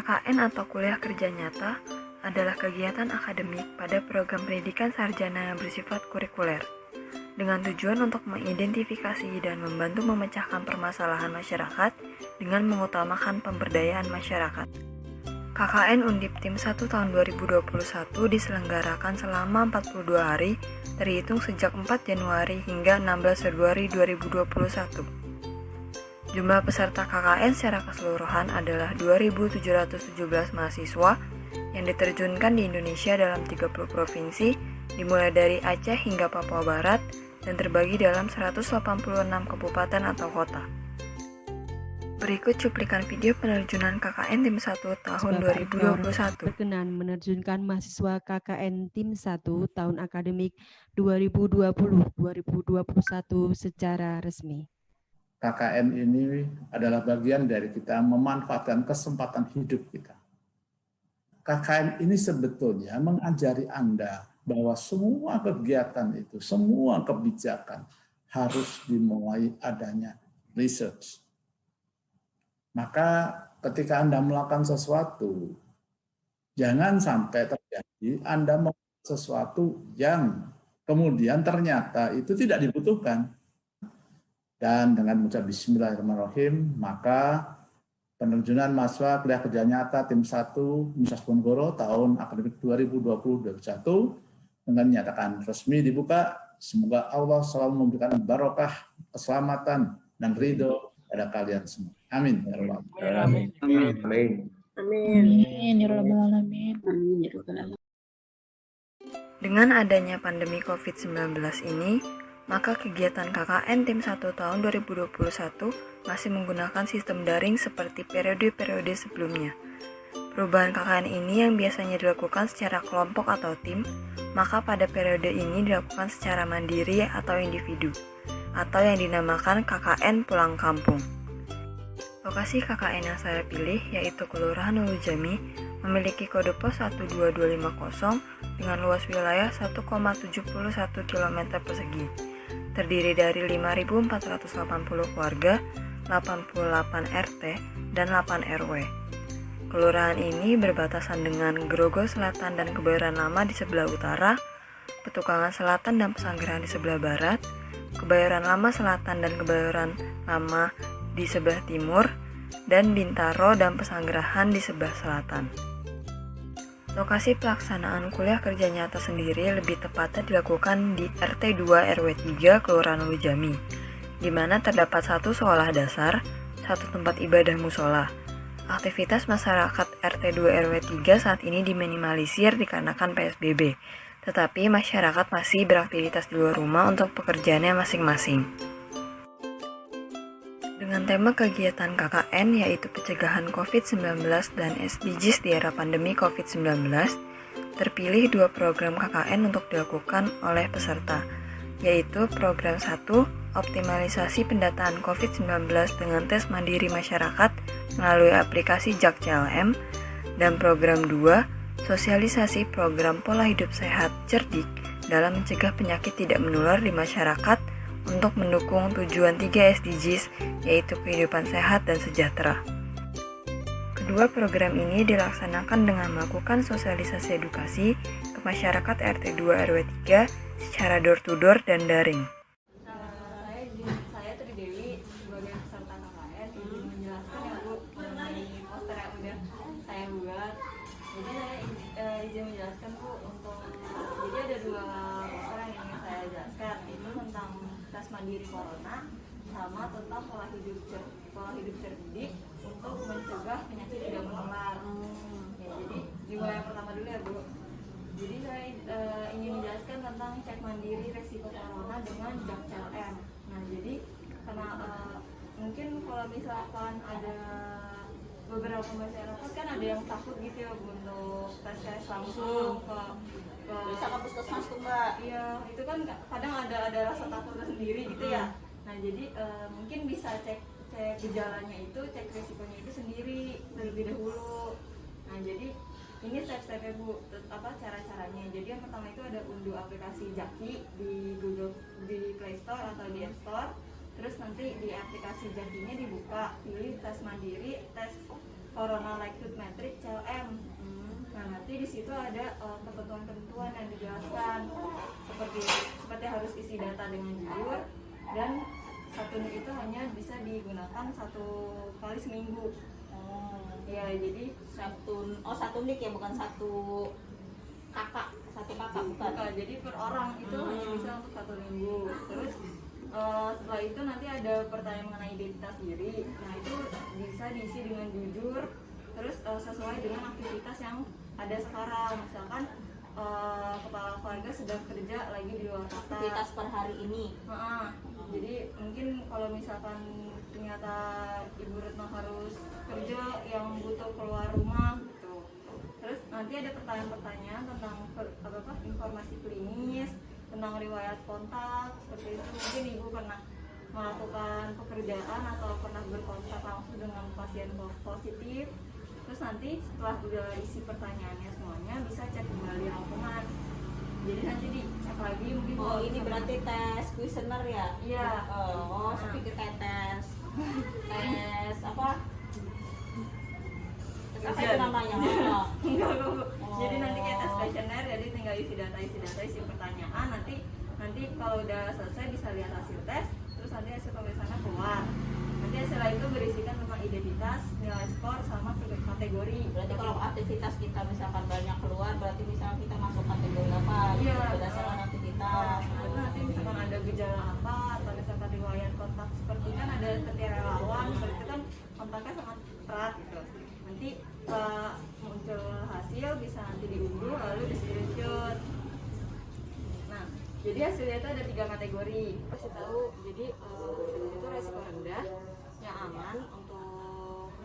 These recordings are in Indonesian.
KKN atau kuliah kerja nyata adalah kegiatan akademik pada program pendidikan sarjana yang bersifat kurikuler, dengan tujuan untuk mengidentifikasi dan membantu memecahkan permasalahan masyarakat dengan mengutamakan pemberdayaan masyarakat. KKN Undip Tim 1 tahun 2021 diselenggarakan selama 42 hari, terhitung sejak 4 Januari hingga 16 Februari 2021. Jumlah peserta KKN secara keseluruhan adalah 2.717 mahasiswa yang diterjunkan di Indonesia dalam 30 provinsi, dimulai dari Aceh hingga Papua Barat, dan terbagi dalam 186 kabupaten atau kota. Berikut cuplikan video penerjunan KKN Tim 1 tahun 2021. Berkenan menerjunkan mahasiswa KKN Tim 1 tahun akademik 2020-2021 secara resmi. KKN ini adalah bagian dari kita memanfaatkan kesempatan hidup kita. KKN ini sebetulnya mengajari Anda bahwa semua kegiatan itu, semua kebijakan harus dimulai adanya research. Maka ketika Anda melakukan sesuatu, jangan sampai terjadi Anda melakukan sesuatu yang kemudian ternyata itu tidak dibutuhkan. Dan dengan mengucap bismillahirrahmanirrahim, maka penerjunan mahasiswa kuliah kerja nyata Tim 1 Universitas Diponegoro tahun akademik 2020-2021 dengan dinyatakan resmi dibuka. Semoga Allah selalu memberikan barokah, keselamatan, dan ridho pada kalian semua. Amin. Ya Rabbal Amin. Amin. Amin. Amin. Ya Rabbal Alamin. Amin. Ya Rabbal Alamin. Dengan adanya pandemi COVID-19 ini, maka kegiatan KKN Tim 1 tahun 2021 masih menggunakan sistem daring seperti periode-periode sebelumnya. Perubahan KKN ini yang biasanya dilakukan secara kelompok atau tim, maka pada periode ini dilakukan secara mandiri atau individu, atau yang dinamakan KKN pulang kampung. Lokasi KKN yang saya pilih yaitu Kelurahan Ulu Jami memiliki kode pos 12250 dengan luas wilayah 1,71 km persegi. Terdiri dari 5.480 keluarga, 88 RT, dan 8 RW. Kelurahan ini berbatasan dengan Grogol Selatan dan Kebayoran Lama di sebelah utara, Petukangan Selatan dan Pesanggerahan di sebelah barat, Kebayoran Lama Selatan dan Kebayoran Lama di sebelah timur, dan Bintaro dan Pesanggerahan di sebelah selatan. Lokasi pelaksanaan kuliah kerja nyata sendiri lebih tepatnya dilakukan di RT 2 RW 3 Kelurahan Ulu Jami, di mana terdapat satu sekolah dasar, satu tempat ibadah musola. Aktivitas masyarakat RT 2 RW 3 saat ini diminimalisir dikarenakan PSBB, tetapi masyarakat masih beraktivitas di luar rumah untuk pekerjaannya masing-masing. Dengan tema kegiatan KKN yaitu pencegahan COVID-19 dan SDGs di era pandemi COVID-19, terpilih dua program KKN untuk dilakukan oleh peserta, yaitu program 1, optimalisasi pendataan COVID-19 dengan tes mandiri masyarakat melalui aplikasi JAK CLM, dan program 2, sosialisasi program pola hidup sehat cerdik dalam mencegah penyakit tidak menular di masyarakat untuk mendukung tujuan 3 SDGs yaitu kehidupan sehat dan sejahtera. Kedua program ini dilaksanakan dengan melakukan sosialisasi edukasi ke masyarakat RT 2 RW 3 secara door-to-door dan daring. Saya Tri Dewi sebagai peserta KKN izin menjelaskan ya Bu mengenai poster yang udah saya buat. Jadi saya izin menjelaskan Bu jadi ada dua poster yang ingin saya jelaskan, itu tentang tes mandiri corona sama tentang pola hidup cerdik untuk mencegah penyakit tidak menular. Ya, jadi dimulai yang pertama dulu ya Bu. Jadi saya ingin menjelaskan tentang cek mandiri resiko corona dengan JAK CLM. Nah jadi karena mungkin kalau misalkan ada beberapa masyarakat kan ada yang takut gitu ya Bu untuk tes langsung ke bisa ke puskesmas tuh Mbak. Iya, itu kan kadang ada rasa takut tersendiri gitu ya. Nah jadi mungkin bisa cek gejalanya itu, cek risikonya itu sendiri terlebih dahulu. Nah jadi ini step-stepnya Bu, cara-caranya. Jadi yang pertama itu ada unduh aplikasi Jaki di Google, di Play Store atau di App Store. Terus nanti di aplikasi Jakinya dibuka, pilih tes mandiri, tes Corona Likelihood Matrix CLM. Nah, nanti di situ ada ketentuan-ketentuan yang dijelaskan seperti harus isi data dengan jujur, dan satu nik itu hanya bisa digunakan 1 kali seminggu. Ya, jadi satu nik ya, bukan satu kakak bukan. bukan. Jadi per orang itu hanya bisa untuk 1 minggu. Terus setelah itu nanti ada pertanyaan mengenai identitas diri. Nah, itu bisa diisi dengan jujur, terus sesuai dengan aktivitas yang ada sekarang. Misalkan kepala keluarga sedang kerja lagi di luar kota. Aktivitas per hari ini. Jadi mungkin kalau misalkan ternyata Ibu Retno harus kerja yang butuh keluar rumah gitu. Terus nanti ada pertanyaan-pertanyaan tentang informasi klinis, tentang riwayat kontak, seperti itu. Mungkin Ibu pernah melakukan pekerjaan atau pernah berkontak langsung dengan pasien positif. Terus nanti setelah udah isi pertanyaannya semuanya, bisa cek kembali rangkuman. Jadi nanti dicek lagi mungkin. Oh, ini berarti tes kuesioner ya? Iya. Oh, saya pikir tes apa? Tes apa itu namanya? Enggak, Bu. Jadi nanti kayak tes kuesioner, jadi tinggal isi data, isi pertanyaan. Nanti kalau udah selesai bisa lihat hasil tes, terus nanti hasil pemeriksaannya keluar. Nanti hasil itu berisikan tentang identitas, nilai skor, sama kategori. Berarti kalau aktivitas kita misalkan banyak keluar, berarti misalkan kita masuk kategori apa? Iya, berdasarkan aktivitas. Itu nanti misalkan ada gejala apa, atau misalkan riwayat kontak seperti kan ada ketirelawan, berarti kan kontaknya sangat erat gitu. Nanti muncul hasil bisa nanti diunduh lalu di screenshot. Nah, jadi hasilnya itu ada 3 kategori. Kasih tahu, jadi itu resiko rendah, yang aman untuk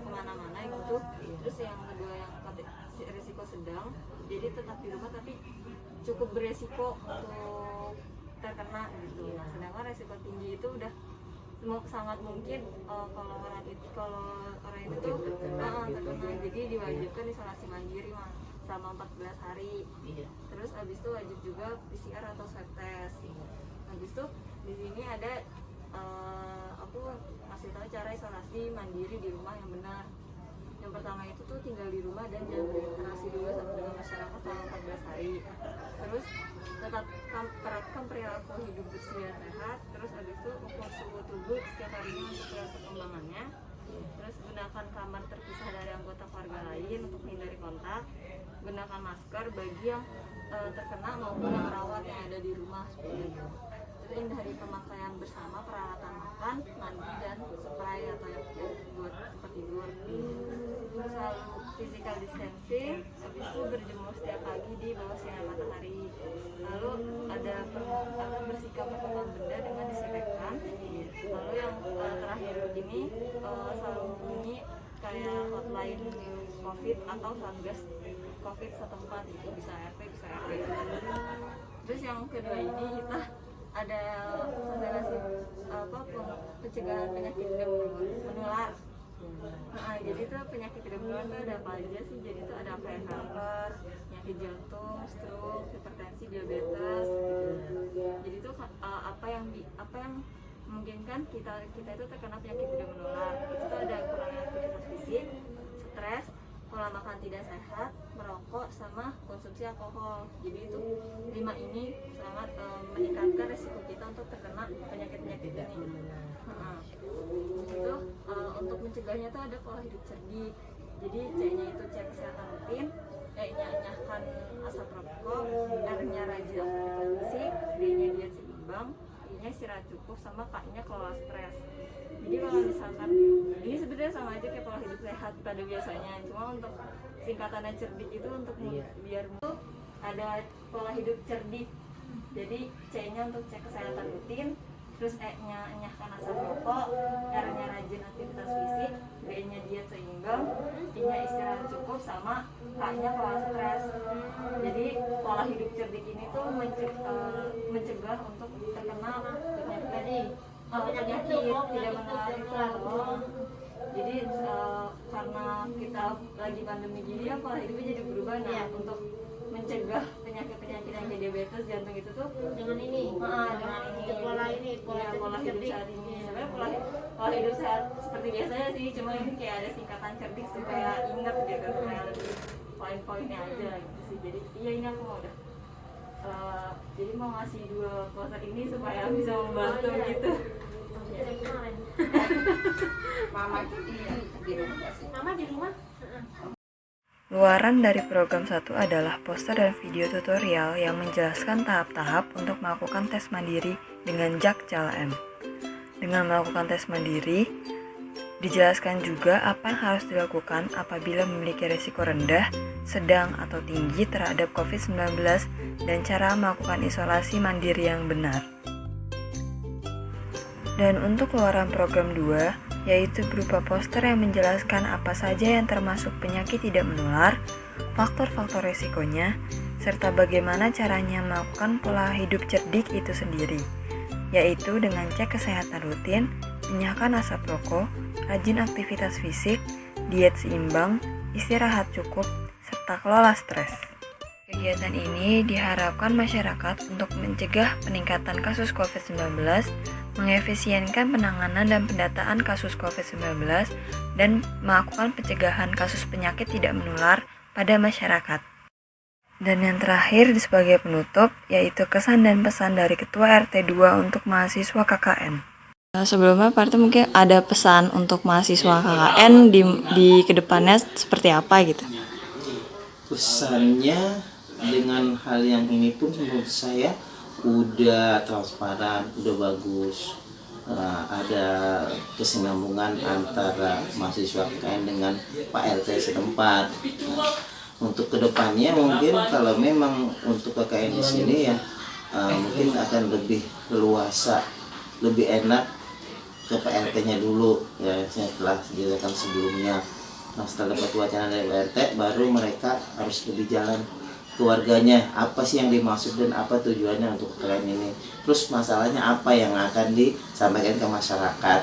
kemana-mana gitu. Terus yang kedua yang risiko sedang, jadi tetap di rumah tapi cukup beresiko untuk terkena gitu. Nah, sedangkan resiko tinggi itu udah sangat mungkin kalau orang itu tuh terkena. Jadi diwajibkan isolasi mandiri selama 14 hari. Terus habis itu wajib juga PCR atau swab test. Habis itu di sini ada aku kasih tahu cara isolasi mandiri di rumah yang benar. Yang pertama itu tuh tinggal di rumah dan jangan berinteraksi dulu sama dengan masyarakat selama 14 hari. Terus tetapkan terapkan perilaku hidup bersih dan sehat. Terus habis itu ukur suhu tubuh setiap harinya untuk melihat perkembangannya. Terus gunakan kamar terpisah dari anggota keluarga lain untuk menghindari kontak. Gunakan masker bagi yang terkena maupun yang merawat yang ada di rumah seperti itu. Terus hindari pemakaian bersama peralatan makan, mandi, dan spray atau yang buat tempat tidur. Terus selalu physical distancing, habis itu berjemur setiap pagi di bawah sinar matahari. Lalu ada bersikap pertemuan benda dengan disinfektan. Lalu yang terakhir ini selalu hubungi kayak hotline COVID atau satgas COVID setempat, itu bisa RT bisa RW. Terus yang kedua ini kita ada sosialisasi pencegahan penyakit tidak menular. Nah, jadi tuh penyakit tidak menular tuh ada apa aja sih? Jadi tuh ada kayak kanker, penyakit jantung, stroke, hipertensi, diabetes. Jadi tuh apa yang memungkinkan kita itu terkena penyakit tidak menular. Itu tuh ada kurangnya aktivitas fisik, stres, pola makan tidak sehat, merokok, sama konsumsi alkohol. Jadi itu 5 ini sangat meningkatkan resiko kita untuk terkena penyakit-penyakit ini. Itu untuk mencegahnya tuh ada pola hidup cerdik. Jadi C-nya itu cek kesehatan rutin, E-nya enyahkan asap rokok, R-nya rajin aktivitas fisik, D-nya diet seimbang, I-nya istirahat cukup, sama K-nya kelola stres. Jadi kalau misalkan ini sebenarnya sama aja kayak pola hidup sehat pada biasanya, cuma untuk singkatannya cerdik itu untuk biar ada pola hidup cerdik. Jadi C-nya untuk cek kesehatan rutin, terus E-nya enyahkan asap rokok, R-nya rajin aktivitas fisik, D-nya diet seimbang, I-nya istirahat cukup, sama K-nya kelola stres. Jadi pola hidup cerdik ini tuh mencegah untuk terkena penyakit tadi. Penyakit tidak menular itu. Jadi karena kita lagi pandemi gini ya, pola hidupnya jadi berubah. Nah, untuk mencegah penyakit-penyakit yang kayak diabetes, jantung itu tuh Dengan ini, dengan ini pola pola hidup saat ini. Sebenarnya pola hidup sehat seperti biasanya sih, cuma ini kayak ada singkatan cerdik supaya ingat gitu, supaya lebih poin-poinnya aja gitu sih. Jadi iya, ini aku mau udah jadi mau ngasih 2 poster ini supaya bisa membantu gitu. Mama di rumah. Luaran dari program 1 adalah poster dan video tutorial yang menjelaskan tahap-tahap untuk melakukan tes mandiri dengan JAK CALM. Dengan melakukan tes mandiri, dijelaskan juga apa yang harus dilakukan apabila memiliki risiko rendah, sedang, atau tinggi terhadap COVID-19 dan cara melakukan isolasi mandiri yang benar. Dan untuk luaran program 2, yaitu berupa poster yang menjelaskan apa saja yang termasuk penyakit tidak menular, faktor-faktor risikonya, serta bagaimana caranya melakukan pola hidup cerdik itu sendiri, yaitu dengan cek kesehatan rutin, enyahkan asap rokok, rajin aktivitas fisik, diet seimbang, istirahat cukup, serta kelola stres. Kegiatan ini diharapkan masyarakat untuk mencegah peningkatan kasus COVID-19, mengefisienkan penanganan dan pendataan kasus COVID-19, dan melakukan pencegahan kasus penyakit tidak menular pada masyarakat. Dan yang terakhir sebagai penutup, yaitu kesan dan pesan dari Ketua RT 2 untuk mahasiswa KKN. Sebelumnya Pak RT mungkin ada pesan untuk mahasiswa KKN di kedepannya seperti apa gitu? Pesannya dengan hal yang ini pun menurut saya udah transparan, udah bagus. Ada kesinambungan antara mahasiswa KKN dengan Pak RT setempat. Untuk kedepannya mungkin kalau memang untuk KKN di sini ya mungkin akan lebih leluasa, lebih enak ke Pak RT-nya dulu ya, setelah dijelaskan sebelumnya. Nah, setelah dapat wacana dari Pak RT, baru mereka harus lebih jalan keluarganya, apa sih yang dimaksud dan apa tujuannya untuk KKN ini. Terus masalahnya apa yang akan disampaikan ke masyarakat.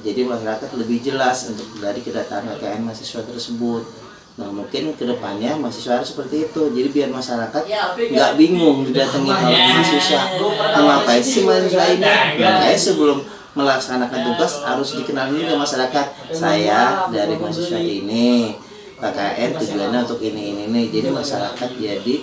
Jadi masyarakat lebih jelas untuk dari kedatangan KKN mahasiswa tersebut. Nah, mungkin kedepannya mahasiswa harus seperti itu. Jadi biar masyarakat nggak bingung didatangi oleh mahasiswa. Ngapain sih mahasiswa ini? Nah, sebelum melaksanakan tugas harus dikenali ke masyarakat. Saya dari mahasiswa ini, KKN tujuannya untuk ini. Jadi masyarakat jadi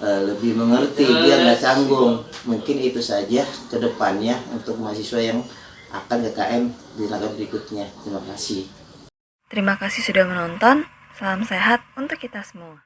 lebih mengerti, biar nggak canggung. Mungkin itu saja kedepannya untuk mahasiswa yang akan KKN di langkah berikutnya. Terima kasih. Terima kasih sudah menonton. Salam sehat untuk kita semua.